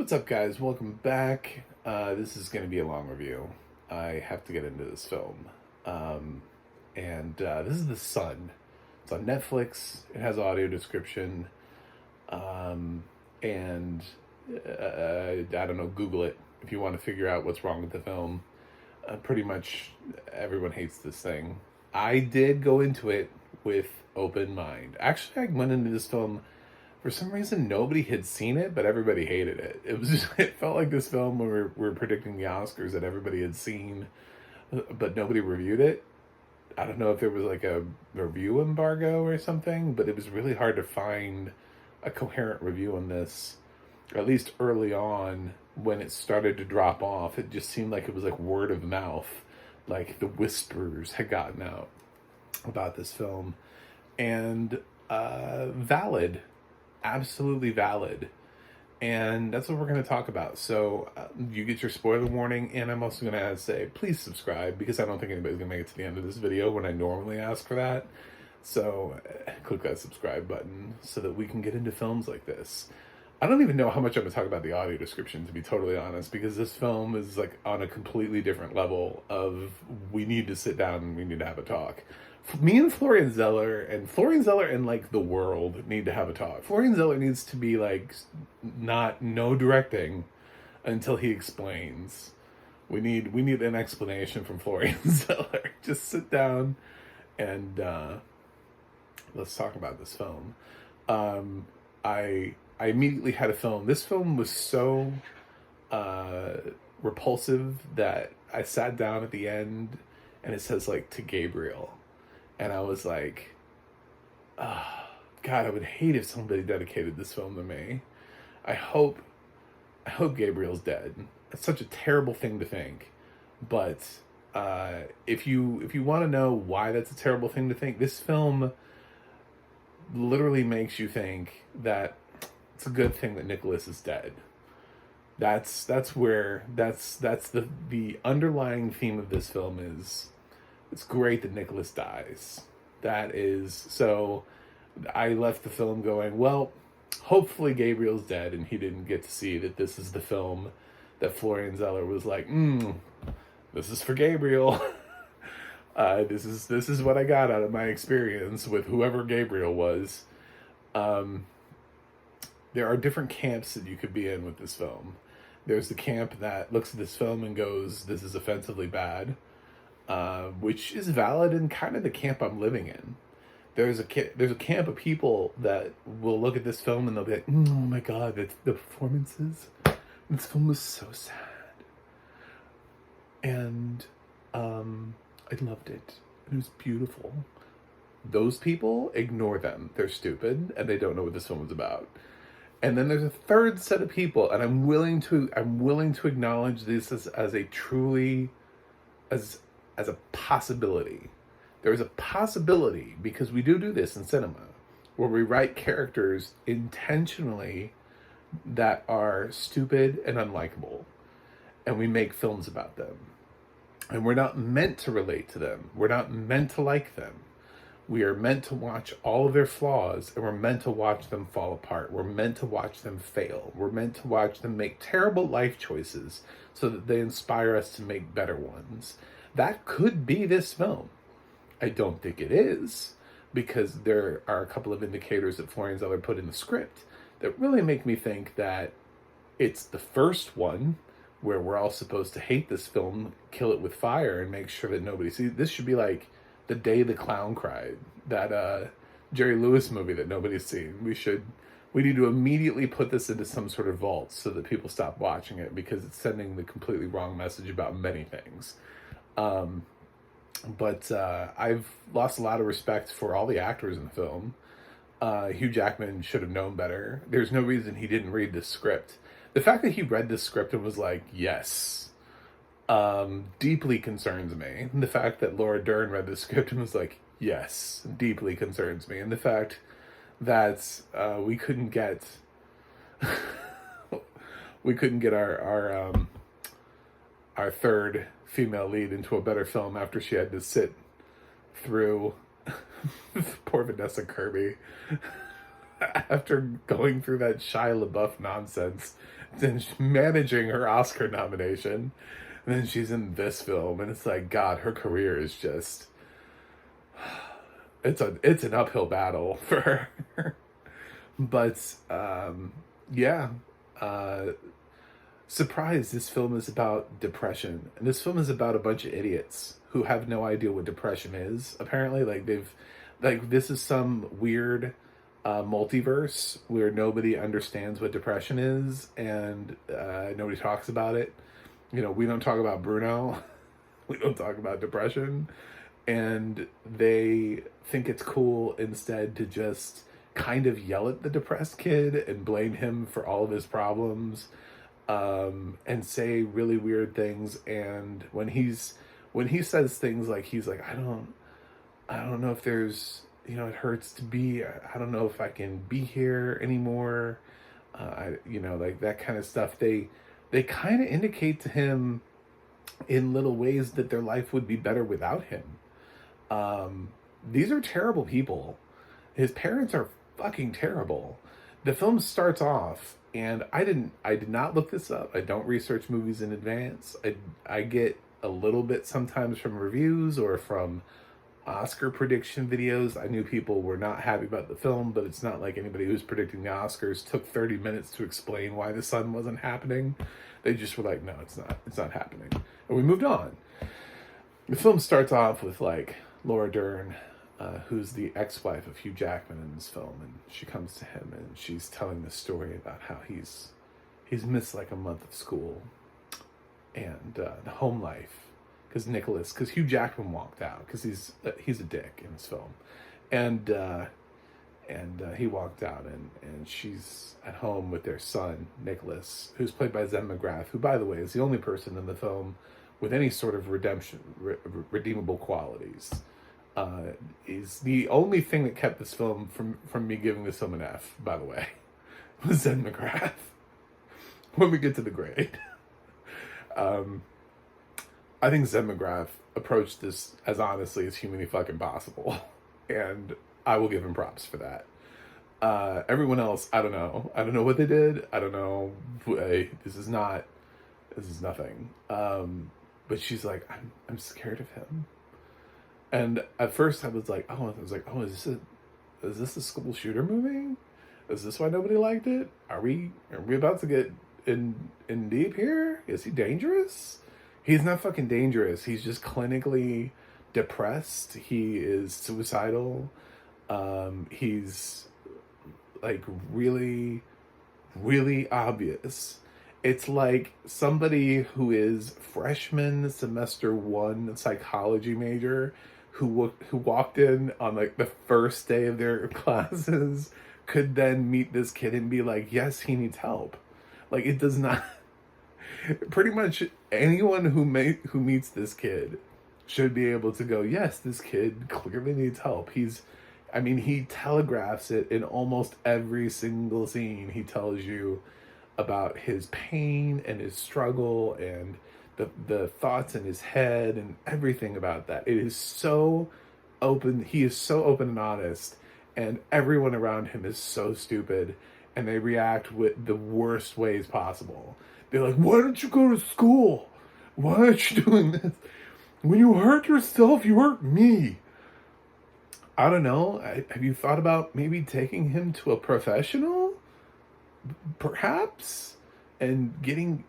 What's up, guys? Welcome back. This is going to be a long review. I have to get into this film. And this is The Sun. It's on Netflix. It has audio description. And I don't know, Google it if you want to figure out what's wrong with the film. Pretty much everyone hates this thing. I did go into it with open mind. Actually, I went into this film for some reason nobody had seen it, but everybody hated it. It was just, it felt like this film when we were predicting the Oscars that everybody had seen, but nobody reviewed it. I don't know if there was like a review embargo or something, but it was really hard to find a coherent review on this, at least early on when it started to drop off. It just seemed like it was like word of mouth, like the whispers had gotten out about this film. And valid, absolutely valid. And that's what we're going to talk about. So you get your spoiler warning, and I'm also going to say, please subscribe, because I don't think anybody's going to make it to the end of this video when I normally ask for that. So click that subscribe button so that we can get into films like this. I don't even know how much I'm going to talk about the audio description, to be totally honest, because this film is like on a completely different level of we need to sit down and we need to have a talk. Me and Florian Zeller and like the world need to have a talk. Florian Zeller needs to be like no directing until he explains. We need an explanation from Florian Zeller. Just sit down and let's talk about this film. I immediately had a film. This film was so repulsive that I sat down at the end and it says like to Gabriel. And I was like, oh, God, I would hate if somebody dedicated this film to me. I hope Gabriel's dead. It's such a terrible thing to think. But if you want to know why that's a terrible thing to think, this film literally makes you think that it's a good thing that Nicholas is dead. That's the underlying theme of this film is, it's great that Nicholas dies. That is, so I left the film going, well, hopefully Gabriel's dead and he didn't get to see that this is the film that Florian Zeller was like, this is for Gabriel. This is what I got out of my experience with whoever Gabriel was. There are different camps that you could be in with this film. There's the camp that looks at this film and goes, this is offensively bad. Which is valid and kind of the camp I'm living in. There's a camp of people that will look at this film and they'll be like, oh my God, the performances. This film was so sad. And I loved it. It was beautiful. Those people, ignore them. They're stupid and they don't know what this film is about. And then there's a third set of people, and I'm willing to acknowledge this as a truly as a possibility. There is a possibility, because we do this in cinema, where we write characters intentionally that are stupid and unlikable, and we make films about them. And we're not meant to relate to them. We're not meant to like them. We are meant to watch all of their flaws, and we're meant to watch them fall apart. We're meant to watch them fail. We're meant to watch them make terrible life choices so that they inspire us to make better ones. That could be this film. I don't think it is, because there are a couple of indicators that Florian Zeller put in the script that really make me think that it's the first one where we're all supposed to hate this film, kill it with fire, and make sure that nobody sees. This should be like The Day the Clown Cried, that Jerry Lewis movie that nobody's seen. We need to immediately put this into some sort of vault so that people stop watching it, because it's sending the completely wrong message about many things. But I've lost a lot of respect for all the actors in the film. Hugh Jackman should have known better. There's no reason he didn't read this script. The fact that he read this script and was like, yes, deeply concerns me. And the fact that Laura Dern read the script and was like, yes, deeply concerns me. And the fact that we couldn't get our third female lead into a better film after she had to sit through poor Vanessa Kirby after going through that Shia LaBeouf nonsense, then managing her Oscar nomination, and then she's in this film, and it's like, God, her career is just, it's an uphill battle for her. But yeah, uh, surprised this film is about depression, and this film is about a bunch of idiots who have no idea what depression is. Apparently, like this is some weird multiverse where nobody understands what depression is, and nobody talks about it. You know, we don't talk about Bruno. We don't talk about depression, and they think it's cool instead to just kind of yell at the depressed kid and blame him for all of his problems, and say really weird things. And when he says things like, he's like, I don't know if there's, you know, it hurts to be, I don't know if I can be here anymore. You know, like that kind of stuff. They kind of indicate to him in little ways that their life would be better without him. These are terrible people. His parents are fucking terrible. The film starts off, and I did not look this up. I don't research movies in advance. I get a little bit sometimes from reviews or from Oscar prediction videos. I knew people were not happy about the film, but it's not like anybody who's predicting the Oscars took 30 minutes to explain why the sun wasn't happening. They just were like, no, it's not happening. And we moved on. The film starts off with like Laura Dern, who's the ex-wife of Hugh Jackman in this film, and she comes to him and she's telling the story about how he's missed like a month of school and the home life, because Hugh Jackman walked out because he's a dick in this film, and he walked out, and she's at home with their son Nicholas, who's played by Zen McGrath, who, by the way, is the only person in the film with any sort of redeemable qualities. Is the only thing that kept this film from me giving this film an F, by the way, was Zen McGrath. When we get to the grade. I think Zen McGrath approached this as honestly as humanly fucking possible, and I will give him props for that. Everyone else, I don't know. I don't know what they did. I don't know. This is nothing. But she's like, I'm scared of him. And at first I was like, is this a school shooter movie? Is this why nobody liked it? Are we about to get in deep here? Is he dangerous? He's not fucking dangerous. He's just clinically depressed. He is suicidal. He's like really, really obvious. It's like somebody who is freshman semester 1 psychology major who walked in on like the first day of their classes could then meet this kid and be like, yes, he needs help. Like, it does not. Pretty much anyone who meets this kid should be able to go, yes, this kid clearly needs help. He telegraphs it in almost every single scene. He tells you about his pain and his struggle and the thoughts in his head and everything about that. It is so open. He is so open and honest, and everyone around him is so stupid, and they react with the worst ways possible. They're like, why don't you go to school? Why aren't you doing this? When you hurt yourself, you hurt me. I don't know. Have you thought about maybe taking him to a professional? Perhaps? And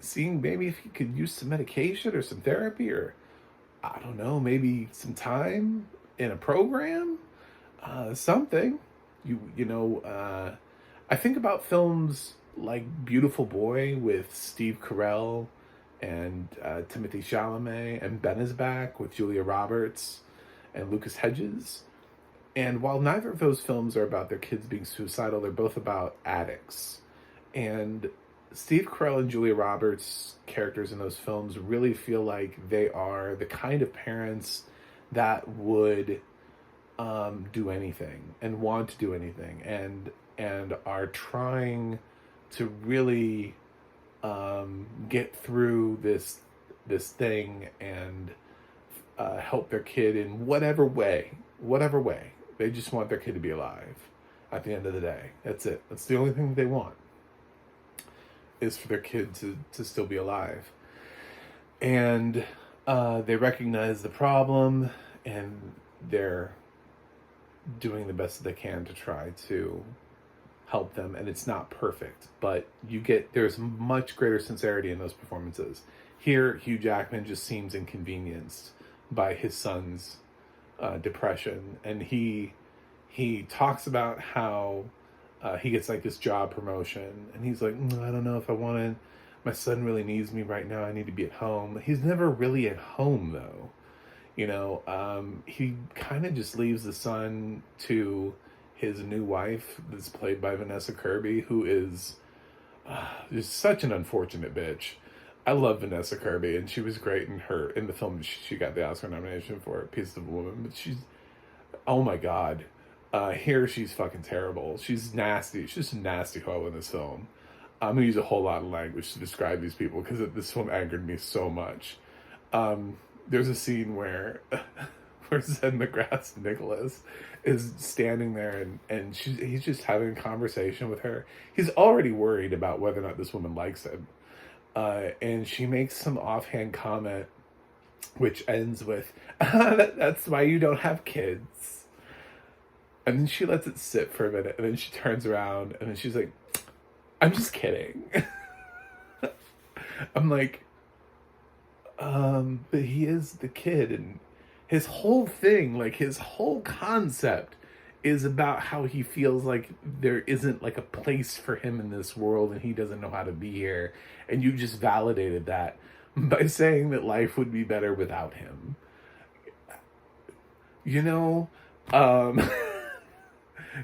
seeing maybe if he could use some medication or some therapy, or I don't know, maybe some time in a program? Something. I think about films like Beautiful Boy with Steve Carell and Timothy Chalamet, and Ben is Back with Julia Roberts and Lucas Hedges. And while neither of those films are about their kids being suicidal, they're both about addicts. And Steve Carell and Julia Roberts' characters in those films really feel like they are the kind of parents that would do anything and want to do anything and are trying to really get through this thing and help their kid in whatever way. They just want their kid to be alive. at the end of the day. That's it. That's the only thing that they want, is for their kid to still be alive. And they recognize the problem, and they're doing the best that they can to try to help them. And it's not perfect, but there's much greater sincerity in those performances. Here, Hugh Jackman just seems inconvenienced by his son's depression, and he talks about how he gets like this job promotion, and he's like, I don't know if I want to. My son really needs me right now. I need to be at home. He's never really at home, though. He kind of just leaves the son to his new wife, that's played by Vanessa Kirby, who is just such an unfortunate bitch. I love Vanessa Kirby, and she was great in the film. She got the Oscar nomination for Piece of a Woman, but she's, oh my god, here she's fucking terrible. She's nasty. She's just a nasty hoe in this film. I'm gonna use a whole lot of language to describe these people because this film angered me so much. There's a scene where Zed McGrath's Nicholas is standing there, and he's just having a conversation with her. He's already worried about whether or not this woman likes him. And she makes some offhand comment, which ends with, that's why you don't have kids. And then she lets it sit for a minute, and then she turns around, and then she's like, I'm just kidding. I'm like, but he is the kid, and his whole thing, like his whole concept is about how he feels like there isn't like a place for him in this world, and he doesn't know how to be here. And you just validated that by saying that life would be better without him.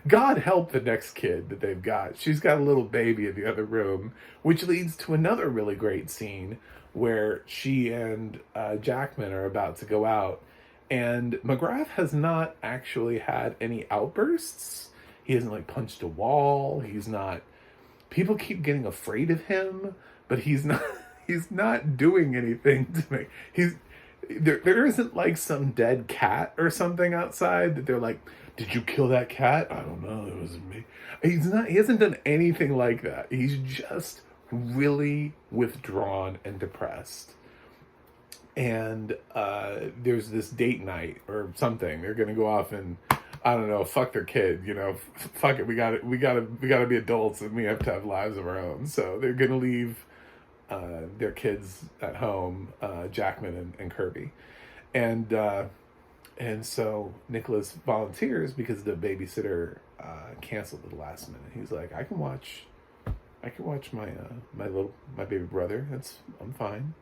God help the next kid that they've got. She's got a little baby in the other room, which leads to another really great scene where she and Jackman are about to go out. And McGrath has not actually had any outbursts. He hasn't like punched a wall. People keep getting afraid of him, but he's not doing anything to make, there isn't like some dead cat or something outside that they're like, did you kill that cat? I don't know. It wasn't me. He hasn't done anything like that. He's just really withdrawn and depressed. And there's this date night or something. They're gonna go off and, I don't know, fuck their kid. Fuck it. We gotta be adults, and we have to have lives of our own. So they're gonna leave their kids at home, Jackman and Kirby, and so Nicholas volunteers because the babysitter canceled at the last minute. He's like, I can watch my baby brother. I'm fine.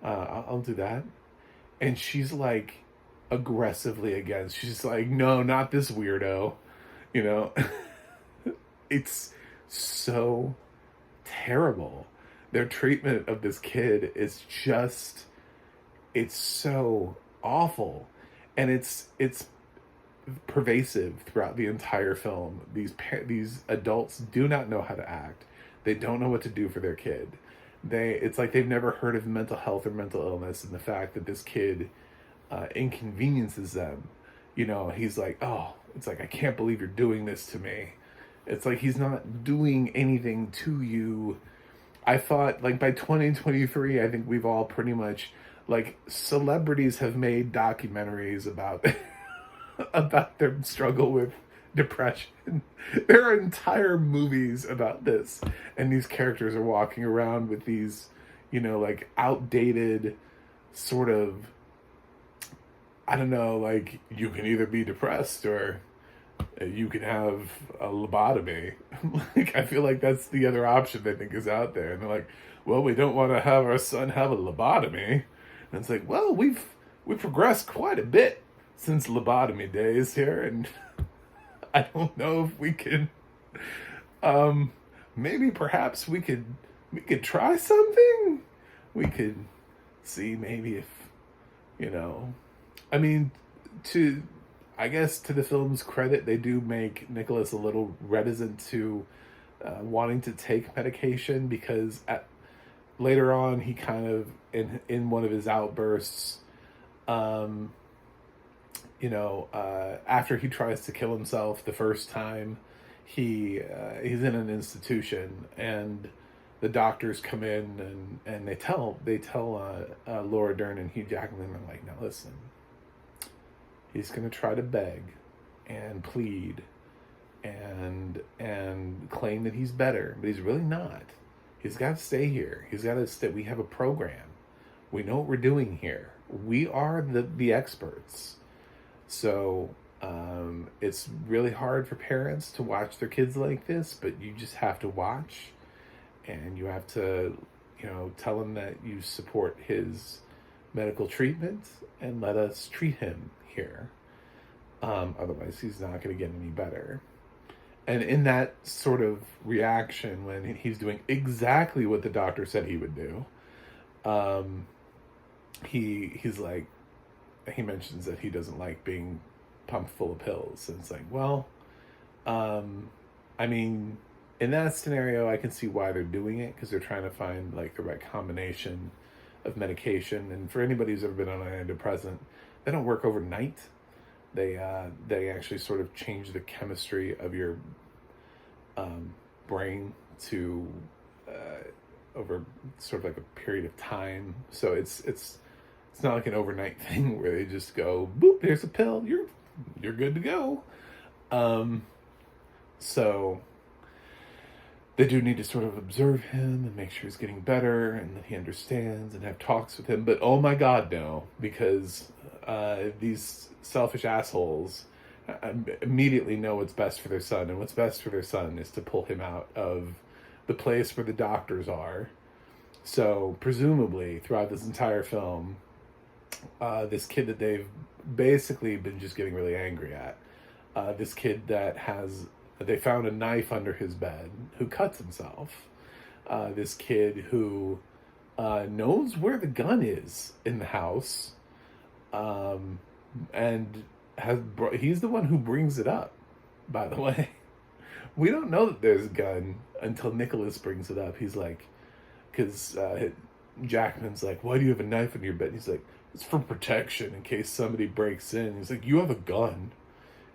I'll do that. And she's like aggressively against. She's like, no, not this weirdo. It's so terrible. Their treatment of this kid is just, it's so awful. And it's pervasive throughout the entire film. These adults do not know how to act. They don't know what to do for their kid. It's like they've never heard of mental health or mental illness, and the fact that this kid inconveniences them. He's like, oh, it's like, I can't believe you're doing this to me. It's like he's not doing anything to you. I thought, like, by 2023, I think we've all pretty much, like, celebrities have made documentaries about about their struggle with depression. There are entire movies about this, and these characters are walking around with these, like, outdated sort of, I don't know, like, you can either be depressed or you can have a lobotomy. Like, I feel like that's the other option they think is out there. And they're like, well, we don't want to have our son have a lobotomy. And it's like, well, we've progressed quite a bit since lobotomy days here, and I don't know if we can, maybe perhaps we could try something. We could see maybe if, I mean, I guess to the film's credit, they do make Nicholas a little reticent to wanting to take medication, because later on he kind of, in one of his outbursts, after he tries to kill himself the first time, he's in an institution, and the doctors come in, and they tell Laura Dern and Hugh Jackman, they're like, now listen, he's gonna try to beg and plead and claim that he's better, but he's really not. He's got to stay here. He's got to stay. We have a program. We know what we're doing here. We are the experts. So it's really hard for parents to watch their kids like this, but you just have to watch, and you have to, tell him that you support his medical treatment and let us treat him here. Otherwise, he's not going to get any better. And in that sort of reaction, when he's doing exactly what the doctor said he would do, he's like, he mentions that he doesn't like being pumped full of pills. And it's like, well, I mean, in that scenario, I can see why they're doing it, because they're trying to find like the right combination of medication. And for anybody who's ever been on an antidepressant, they don't work overnight. They actually sort of change the chemistry of your brain to over sort of like a period of time. So it's not like an overnight thing where they just go, boop, here's a pill, you're good to go. So they do need to sort of observe him and make sure he's getting better and that he understands, and have talks with him. But oh my God, no, because these selfish assholes immediately know what's best for their son, and what's best for their son is to pull him out of the place where the doctors are. So presumably throughout this entire film, this kid that they've basically been just getting really angry at, this kid that they found a knife under his bed, who cuts himself, this kid who knows where the gun is in the house, and he's the one who brings it up, by the way. We don't know that there's a gun until Nicholas brings it up. He's like, because Jackman's like, why do you have a knife in your bed? And he's like, it's for protection in case somebody breaks in. He's like, you have a gun.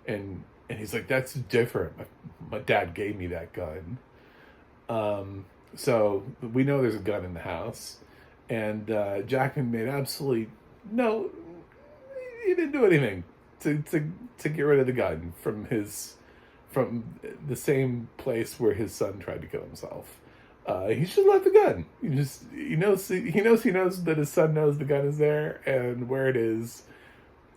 And he's like, that's different. My dad gave me that gun. So we know there's a gun in the house. And Jackman made absolutely he didn't do anything to get rid of the gun from the same place where his son tried to kill himself. He should let the gun. He knows that his son knows the gun is there and where it is.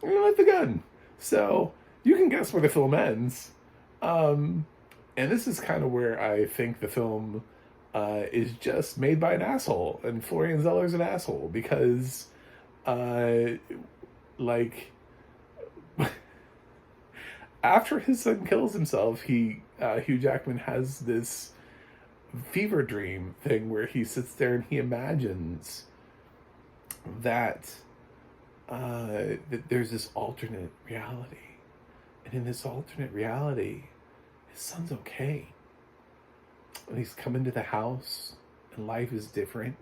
Let the gun. So you can guess where the film ends. And this is kind of where I think the film is just made by an asshole, and Florian Zeller's an asshole, because after his son kills himself, Hugh Jackman has this fever dream thing where he sits there and he imagines that there's this alternate reality. And in this alternate reality, his son's okay. And he's come into the house, and life is different.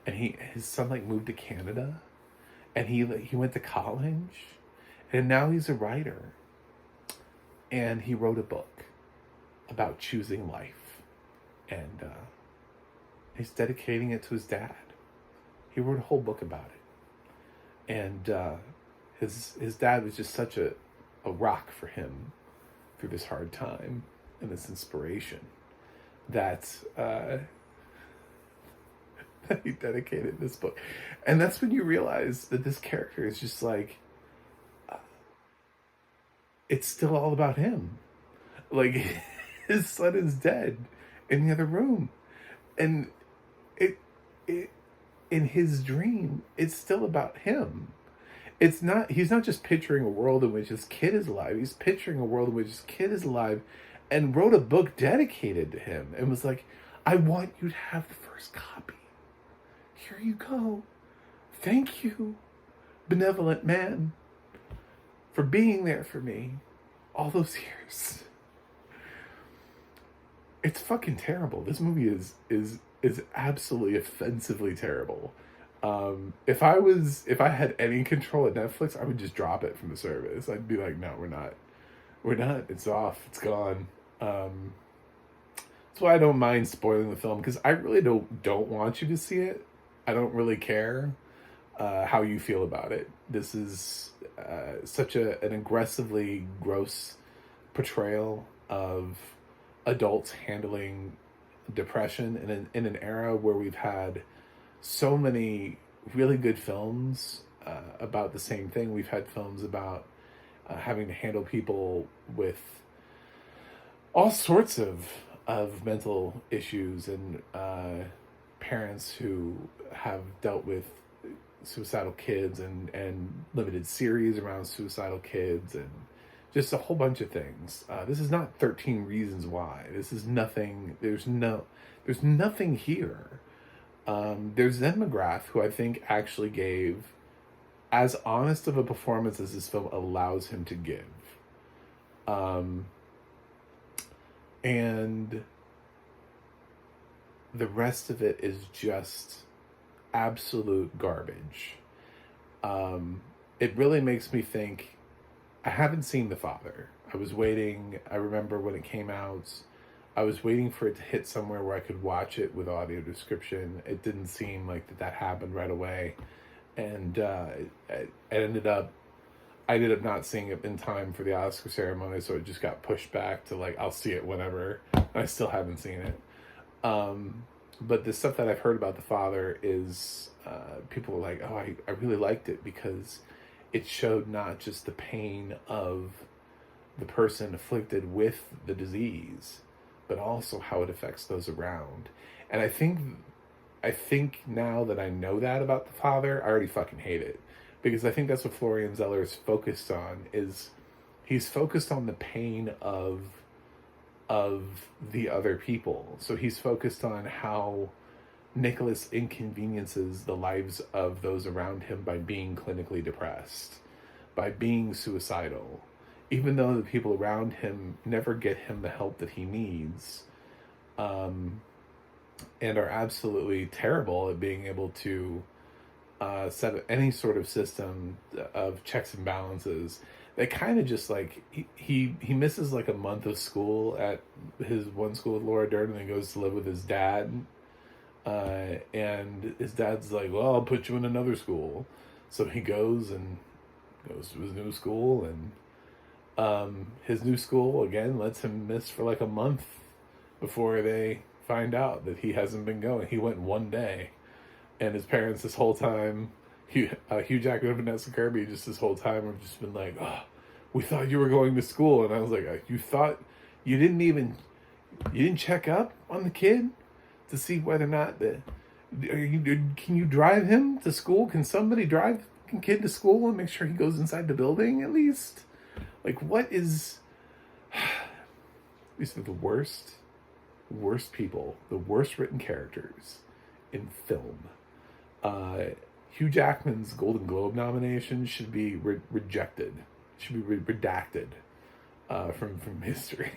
And his son moved to Canada, and he went to college, and now he's a writer. And he wrote a book about choosing life, and he's dedicating it to his dad. He wrote a whole book about it, and his dad was just such a rock for him through this hard time, and this inspiration that that he dedicated this book. And that's when you realize that this character is just like, it's still all about him. Like, his son is dead in the other room, and it in his dream, it's still about him. He's not just picturing a world in which his kid is alive. He's picturing a world in which his kid is alive, and wrote a book dedicated to him, and was like, I want you to have the first copy. Here you go. Thank you, benevolent man, for being there for me all those years. It's fucking terrible. This movie is absolutely offensively terrible. If I had any control at Netflix, I would just drop it from the service. I'd be like, no, we're not. It's off. It's gone. That's why I don't mind spoiling the film, because I really don't want you to see it. I don't really care how you feel about it. This is such an aggressively gross portrayal of adults handling depression in an era where we've had so many really good films about the same thing. We've had films about having to handle people with all sorts of mental issues, and parents who have dealt with suicidal kids, and limited series around suicidal kids, and just a whole bunch of things. This is not 13 Reasons Why. This is nothing. There's nothing here. There's Zen McGrath, who I think actually gave as honest of a performance as this film allows him to give. And the rest of it is just absolute garbage. It really makes me think. I haven't seen The Father. I was waiting. I remember when it came out, I was waiting for it to hit somewhere where I could watch it with audio description. It didn't seem like that happened right away. And I ended up not seeing it in time for the Oscar ceremony, so it just got pushed back to like, I'll see it whenever. I still haven't seen it. But the stuff that I've heard about The Father is people are like, oh, I really liked it because it showed not just the pain of the person afflicted with the disease, but also how it affects those around. And I think now that I know that about The Father, I already fucking hate it. Because I think that's what Florian Zeller is focused on, is he's focused on the pain of the other people. So he's focused on how Nicholas inconveniences the lives of those around him by being clinically depressed, by being suicidal, even though the people around him never get him the help that he needs, and are absolutely terrible at being able to set up any sort of system of checks and balances. They kind of just like, he misses like a month of school at his one school with Laura Dern, and then goes to live with his dad. And his dad's like, well, I'll put you in another school. So he goes to his new school, and his new school again lets him miss for like a month before they find out that he hasn't been going. He went one day, and his parents this whole time, Hugh Jackman and Vanessa Kirby, just this whole time have just been like, oh, we thought you were going to school. And I was like, you thought you didn't check up on the kid to see whether or not can you drive him to school? Can somebody drive a kid to school and make sure he goes inside the building at least? Like, what is... These are the worst people, the worst written characters in film. Hugh Jackman's Golden Globe nomination should be rejected. Should be redacted from history.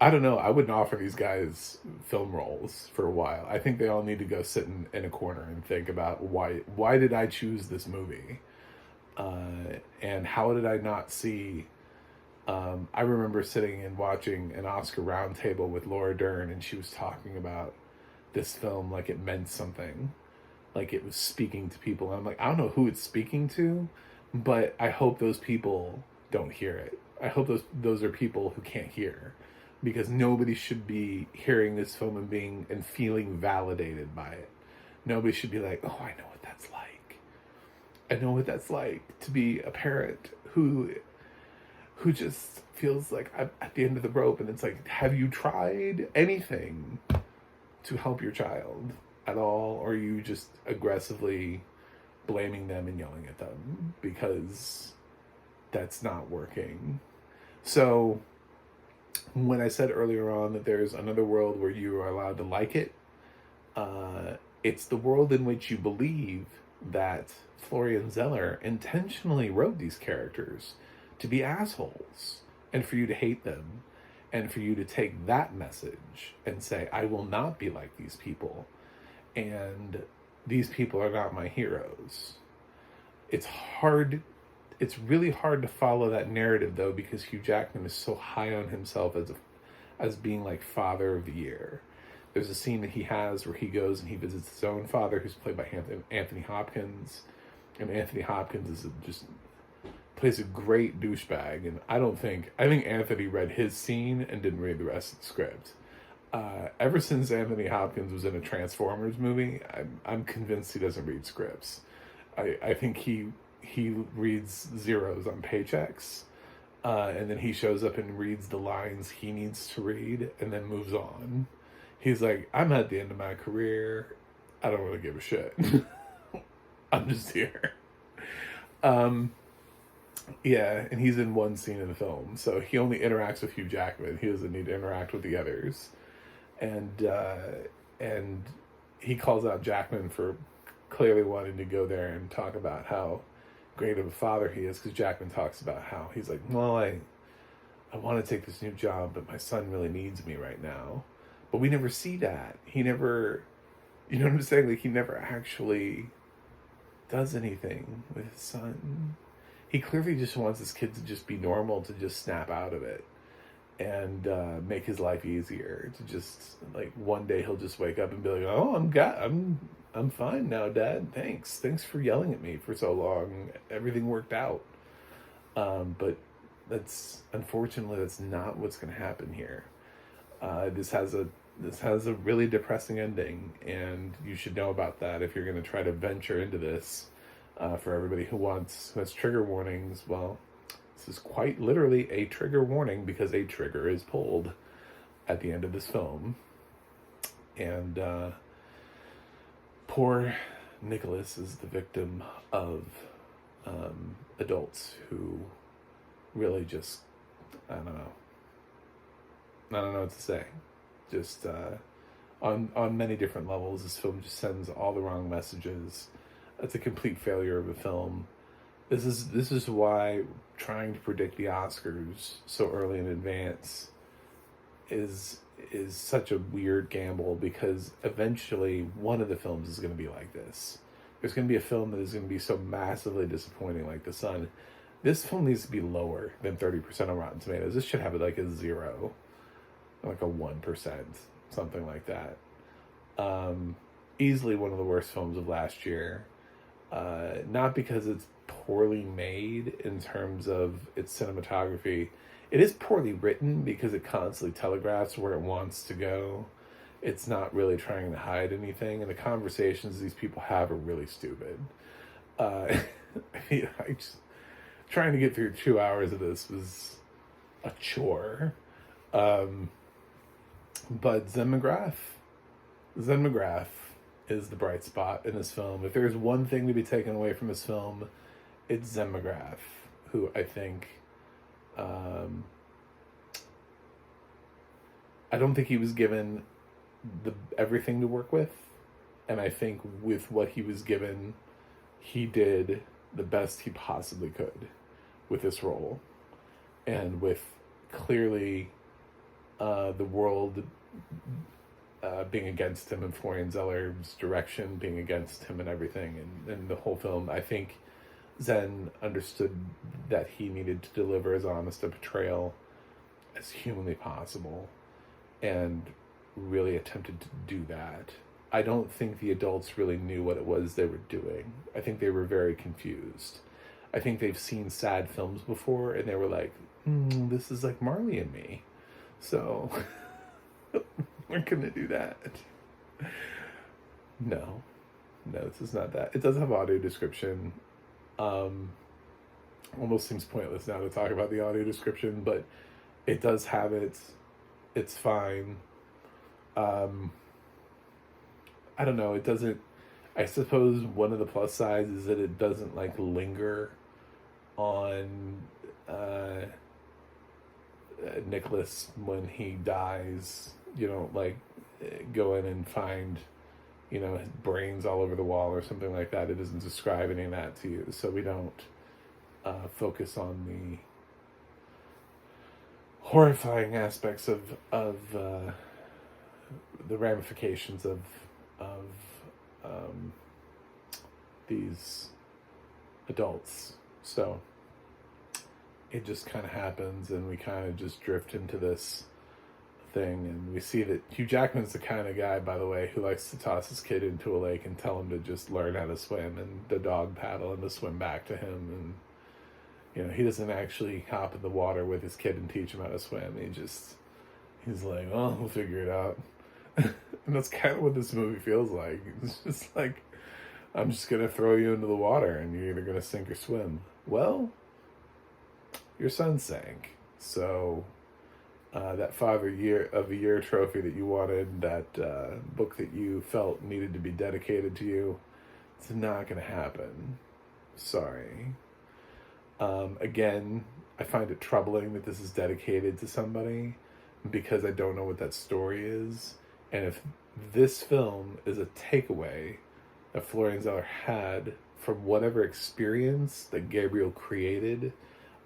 I don't know. I wouldn't offer these guys film roles for a while. I think they all need to go sit in a corner and think about why did I choose this movie? And how did I not see... I remember sitting and watching an Oscar roundtable with Laura Dern, and she was talking about this film like it meant something. Like it was speaking to people. And I'm like, I don't know who it's speaking to, but I hope those people don't hear it. I hope those are people who can't hear. Because nobody should be hearing this film and feeling validated by it. Nobody should be like, oh, I know what that's like. I know what that's like to be a parent who just feels like I'm at the end of the rope. And it's like, have you tried anything to help your child at all? Or are you just aggressively blaming them and yelling at them because that's not working? So... when I said earlier on that there's another world where you are allowed to like it, it's the world in which you believe that Florian Zeller intentionally wrote these characters to be assholes, and for you to hate them, and for you to take that message and say, I will not be like these people, and these people are not my heroes. It's hard it's really hard to follow that narrative though, because Hugh Jackman is so high on himself as being like father of the year. There's a scene that he has where he goes and he visits his own father, who's played by Anthony Hopkins, and Anthony Hopkins just plays a great douchebag. And I think Anthony read his scene and didn't read the rest of the script. Ever since Anthony Hopkins was in a Transformers movie, I'm convinced he doesn't read scripts. I think he reads zeros on paychecks, and then he shows up and reads the lines he needs to read and then moves on. He's like, I'm at the end of my career. I don't really give a shit. I'm just here. Yeah, and he's in one scene in the film, so he only interacts with Hugh Jackman. He doesn't need to interact with the others. And he calls out Jackman for clearly wanting to go there and talk about how great of a father he is, because Jackman talks about how he's like, well, I want to take this new job, but my son really needs me right now. But we never see that. He never, you know what I'm saying? Like, he never actually does anything with his son. He clearly just wants his kid to just be normal, to just snap out of it and make his life easier. To just, like, one day he'll just wake up and be like, oh, I'm fine now, Dad. Thanks for yelling at me for so long. Everything worked out. But unfortunately that's not what's going to happen here. This has a really depressing ending, and you should know about that if you're going to try to venture into this. For everybody who has trigger warnings, well, this is quite literally a trigger warning, because a trigger is pulled at the end of this film. And poor Nicholas is the victim of adults who really just, I don't know what to say. Just on many different levels, this film just sends all the wrong messages. It's a complete failure of a film. This is why trying to predict the Oscars so early in advance is such a weird gamble, because eventually one of the films is going to be like this. There's going to be a film that is going to be so massively disappointing like The Sun. This film needs to be lower than 30% on Rotten Tomatoes. This should have like a 0, like a 1%, something like that. Easily one of the worst films of last year. Not because it's poorly made in terms of its cinematography. It is poorly written because it constantly telegraphs where it wants to go. It's not really trying to hide anything, and the conversations these people have are really stupid. Trying to get through 2 hours of this was a chore. But Zen McGrath is the bright spot in this film. If there's one thing to be taken away from this film, it's Zen McGrath, who I think, I don't think he was given everything to work with, and I think with what he was given, he did the best he possibly could with this role, and with clearly the world being against him, and Florian Zeller's direction being against him, and everything, and the whole film. I think Zen understood that he needed to deliver as honest a portrayal as humanly possible, and really attempted to do that. I don't think the adults really knew what it was they were doing. I think they were very confused. I think they've seen sad films before, and they were like, this is like Marley and Me. So, we're going to do that. No, this is not that. It does have audio description. Almost seems pointless now to talk about the audio description, but it does have it. It's fine. I don't know. It doesn't. I suppose one of the plus sides is that it doesn't like linger on Nicholas when he dies. You don't like go in and find, his brains all over the wall or something like that. It doesn't describe any of that to you, so we don't focus on the horrifying aspects of the ramifications of these adults. So it just kind of happens, and we kind of just drift into this thing, and we see that Hugh Jackman's the kind of guy, by the way, who likes to toss his kid into a lake and tell him to just learn how to swim, and the dog paddle and to swim back to him. And he doesn't actually hop in the water with his kid and teach him how to swim. He's like, oh, we'll figure it out. And that's kind of what this movie feels like. It's just like, I'm just gonna throw you into the water and you're either gonna sink or swim. Well, your son sank, so that Father of the Year trophy that you wanted, that book that you felt needed to be dedicated to you, it's not going to happen. Sorry. Again, I find it troubling that this is dedicated to somebody, because I don't know what that story is. And if this film is a takeaway that Florian Zeller had from whatever experience that Gabriel created,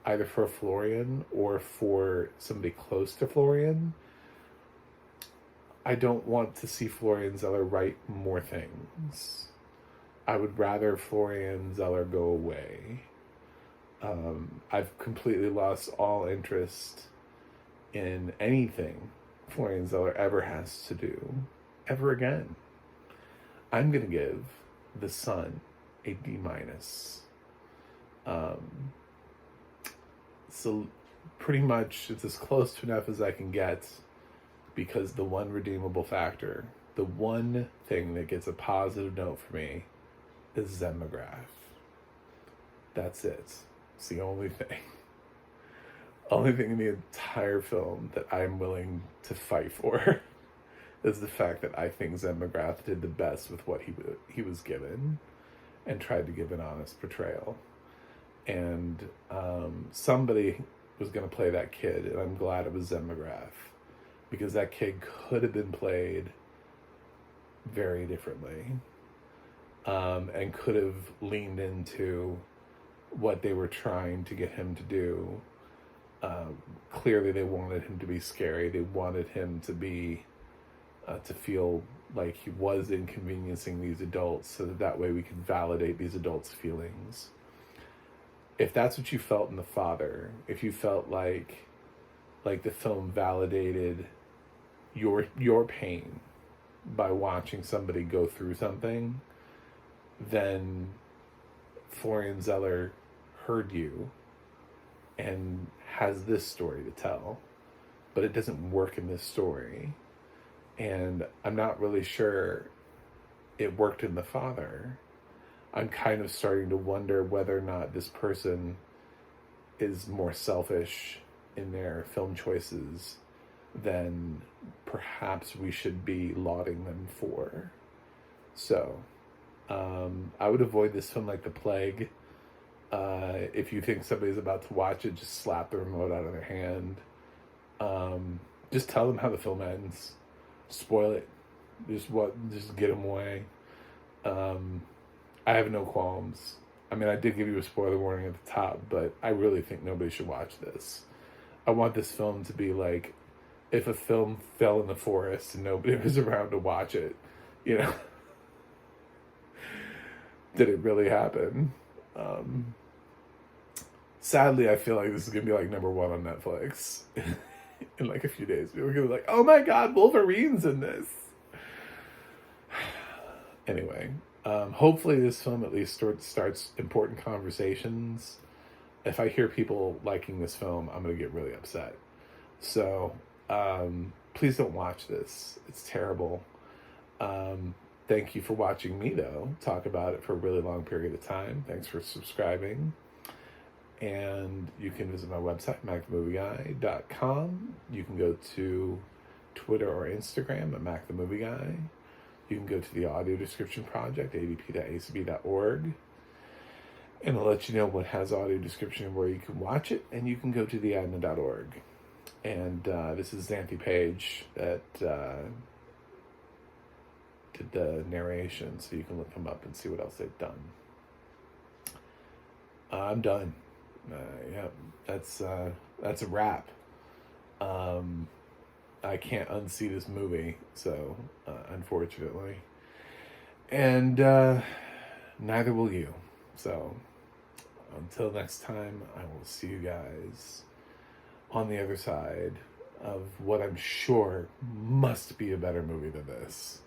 either for Florian or for somebody close to Florian, I don't want to see Florian Zeller write more things. I would rather Florian Zeller go away. I've completely lost all interest in anything Florian Zeller ever has to do, ever again. I'm going to give The Son a D-. So pretty much it's as close to enough as I can get, because the one redeemable factor, the one thing that gets a positive note for me, is Zen McGrath. That's it. It's the only thing. Only thing in the entire film that I'm willing to fight for is the fact that I think Zen McGrath did the best with what he was given, and tried to give an honest portrayal. And somebody was going to play that kid, and I'm glad it was Zen McGrath, because that kid could have been played very differently, and could have leaned into what they were trying to get him to do. Clearly they wanted him to be scary. They wanted him to be to feel like he was inconveniencing these adults, so that way we could validate these adults' feelings. If that's what you felt in The Father, if you felt like the film validated your pain by watching somebody go through something, then Florian Zeller heard you and has this story to tell, but it doesn't work in this story. And I'm not really sure it worked in The Father. I'm kind of starting to wonder whether or not this person is more selfish in their film choices than perhaps we should be lauding them for. So, I would avoid this film like the plague. If you think somebody's about to watch it, just slap the remote out of their hand. Just tell them how the film ends. Spoil it. Just get them away. I have no qualms. I mean, I did give you a spoiler warning at the top, but I really think nobody should watch this. I want this film to be like if a film fell in the forest and nobody was around to watch it. Did it really happen? Sadly, I feel like this is going to be like number 1 on Netflix in like a few days. People are going to be like, oh my God, Wolverine's in this. Anyway, hopefully this film at least starts important conversations. If I hear people liking this film, I'm going to get really upset. So, please don't watch this. It's terrible. Thank you for watching me, though, talk about it for a really long period of time. Thanks for subscribing. And you can visit my website, macthemovieguy.com. You can go to Twitter or Instagram at macthemovieguy. You can go to the Audio Description Project, adp.acb.org. And I'll let you know what has audio description and where you can watch it. And you can go to the ADNA.org. And this is Xanthi Page that did the narration, so you can look them up and see what else they've done. I'm done. Yeah, that's a wrap. I can't unsee this movie, so unfortunately, and neither will you. So Until next time, I will see you guys on the other side of what I'm sure must be a better movie than this.